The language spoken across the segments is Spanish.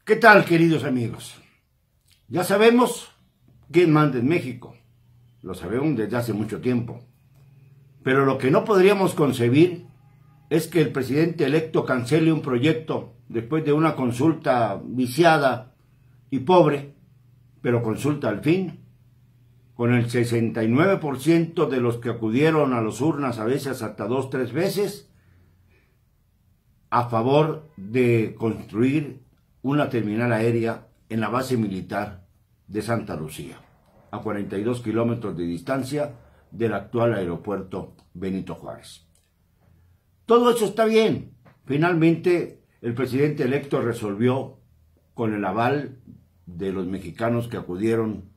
¿Qué tal, queridos amigos? Ya sabemos quién manda en México. Lo sabemos desde hace mucho tiempo. Pero lo que no podríamos concebir es que el presidente electo cancele un proyecto después de una consulta viciada y pobre, pero consulta al fin, con el 69% de los que acudieron a las urnas, a veces hasta 2 o 3 veces, a favor de construir una terminal aérea en la base militar de Santa Lucía, a 42 kilómetros de distancia del actual aeropuerto Benito Juárez. Todo eso está bien. Finalmente, el presidente electo resolvió, con el aval de los mexicanos que acudieron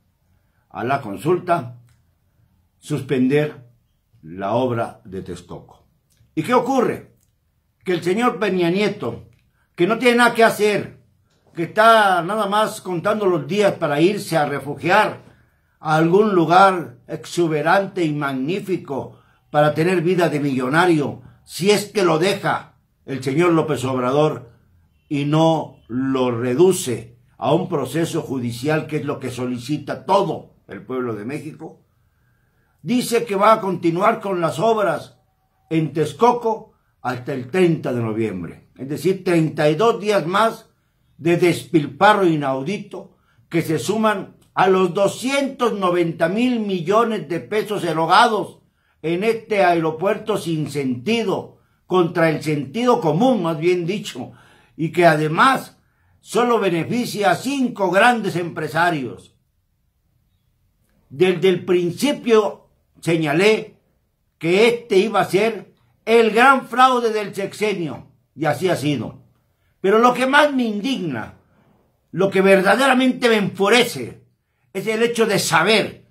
a la consulta, suspender la obra de Texcoco. ¿Y qué ocurre? Que el señor Peña Nieto, que no tiene nada que hacer, que está nada más contando los días para irse a refugiar a algún lugar exuberante y magnífico para tener vida de millonario, si es que lo deja el señor López Obrador y no lo reduce a un proceso judicial, que es lo que solicita todo el pueblo de México, dice que va a continuar con las obras en Texcoco hasta el 30 de noviembre, es decir, 32 días más de despilfarro inaudito que se suman a los 290,000 millones de pesos erogados en este aeropuerto sin sentido, contra el sentido común, más bien dicho, y que además solo beneficia a 5 grandes empresarios. Desde el principio señalé que este iba a ser el gran fraude del sexenio, y así ha sido. Pero lo que más me indigna, lo que verdaderamente me enfurece, es el hecho de saber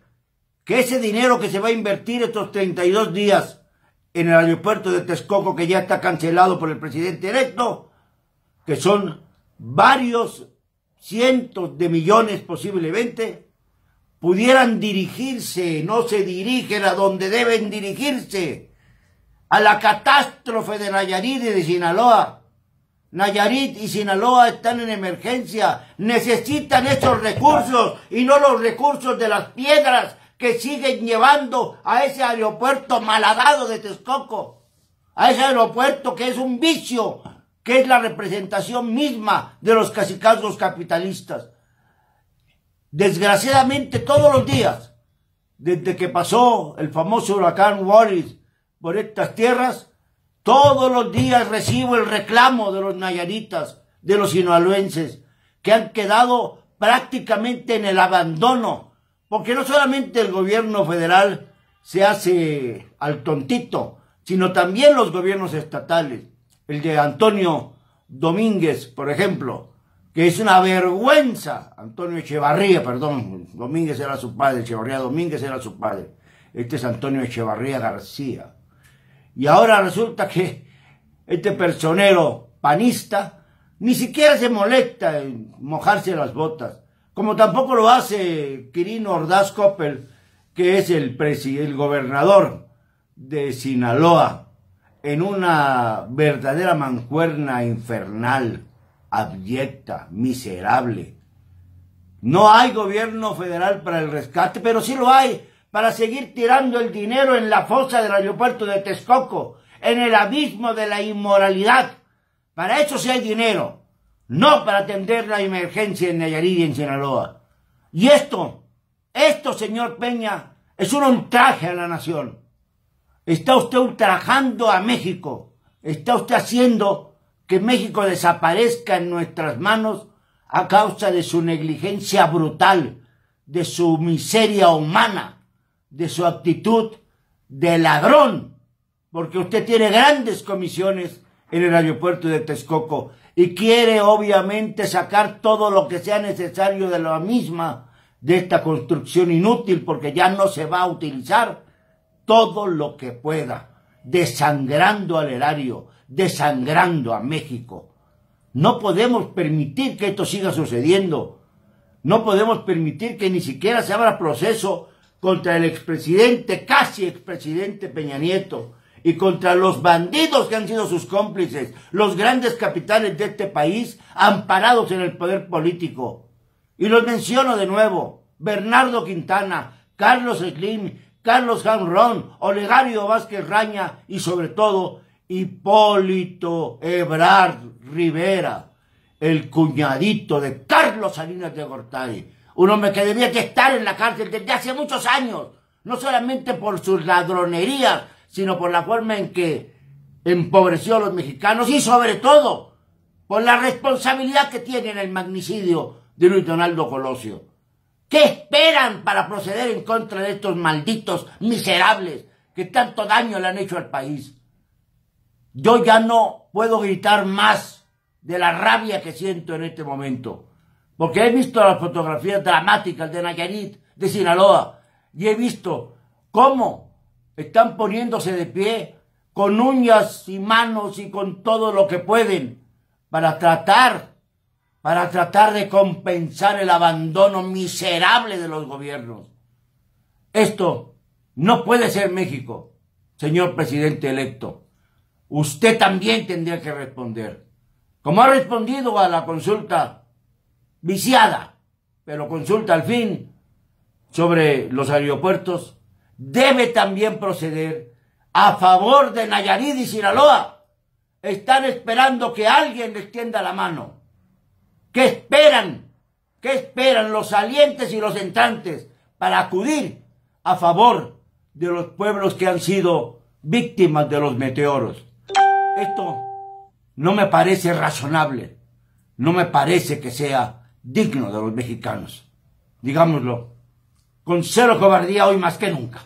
que ese dinero que se va a invertir estos 32 días en el aeropuerto de Texcoco, que ya está cancelado por el presidente electo, que son varios cientos de millones posiblemente, pudieran dirigirse, no se dirigen a donde deben dirigirse, a la catástrofe de Nayarit y de Sinaloa. Nayarit y Sinaloa están en emergencia, necesitan esos recursos y no los recursos de las piedras que siguen llevando a ese aeropuerto malhadado de Texcoco, a ese aeropuerto que es un vicio, que es la representación misma de los cacicazgos capitalistas. Desgraciadamente todos los días, desde que pasó el famoso huracán Wallis por estas tierras, todos los días recibo el reclamo de los nayaritas, de los sinaloenses, que han quedado prácticamente en el abandono, porque no solamente el gobierno federal se hace al tontito, sino también los gobiernos estatales. El de Antonio Domínguez, por ejemplo, que es una vergüenza. Antonio Echevarría, perdón, Domínguez era su padre, Echevarría Domínguez era su padre. Este es Antonio Echevarría García. Y ahora resulta que este personero panista ni siquiera se molesta en mojarse las botas, como tampoco lo hace Quirino Ordaz Coppel, que es el gobernador de Sinaloa, en una verdadera mancuerna infernal, abyecta, miserable. No hay gobierno federal para el rescate, pero sí lo hay para seguir tirando el dinero en la fosa del aeropuerto de Texcoco, en el abismo de la inmoralidad. Para eso sí hay dinero, no para atender la emergencia en Nayarit y en Sinaloa. Y esto, señor Peña, es un ultraje a la nación. Está usted ultrajando a México. Está usted haciendo que México desaparezca en nuestras manos a causa de su negligencia brutal, de su miseria humana, de su actitud de ladrón, porque usted tiene grandes comisiones en el aeropuerto de Texcoco y quiere obviamente sacar todo lo que sea necesario de la misma, de esta construcción inútil, porque ya no se va a utilizar, todo lo que pueda, desangrando al erario, desangrando a México. No podemos permitir que esto siga sucediendo. No podemos permitir que ni siquiera se abra proceso contra el expresidente, casi expresidente Peña Nieto, y contra los bandidos que han sido sus cómplices, los grandes capitanes de este país, amparados en el poder político. Y los menciono de nuevo: Bernardo Quintana, Carlos Slim, Carlos Jamrón, Olegario Vázquez Raña y sobre todo Hipólito Ebrard Rivera, el cuñadito de Carlos Salinas de Gortari, un hombre que debía de estar en la cárcel desde hace muchos años, no solamente por sus ladronerías, sino por la forma en que empobreció a los mexicanos y sobre todo por la responsabilidad que tiene en el magnicidio de Luis Donaldo Colosio. ¿Qué esperan para proceder en contra de estos malditos miserables que tanto daño le han hecho al país? Yo ya no puedo gritar más de la rabia que siento en este momento, porque he visto las fotografías dramáticas de Nayarit, de Sinaloa, y he visto cómo están poniéndose de pie con uñas y manos y con todo lo que pueden para tratar de compensar el abandono miserable de los gobiernos. Esto no puede ser México, señor presidente electo. Usted también tendría que responder, como ha respondido a la consulta viciada, pero consulta al fin, sobre los aeropuertos. Debe también proceder a favor de Nayarit y Sinaloa. Están esperando que alguien les tienda la mano. ¿Qué esperan? ¿Qué esperan los salientes y los entrantes para acudir a favor de los pueblos que han sido víctimas de los meteoros? Esto no me parece razonable, no me parece que sea digno de los mexicanos. Digámoslo con cero cobardía hoy más que nunca.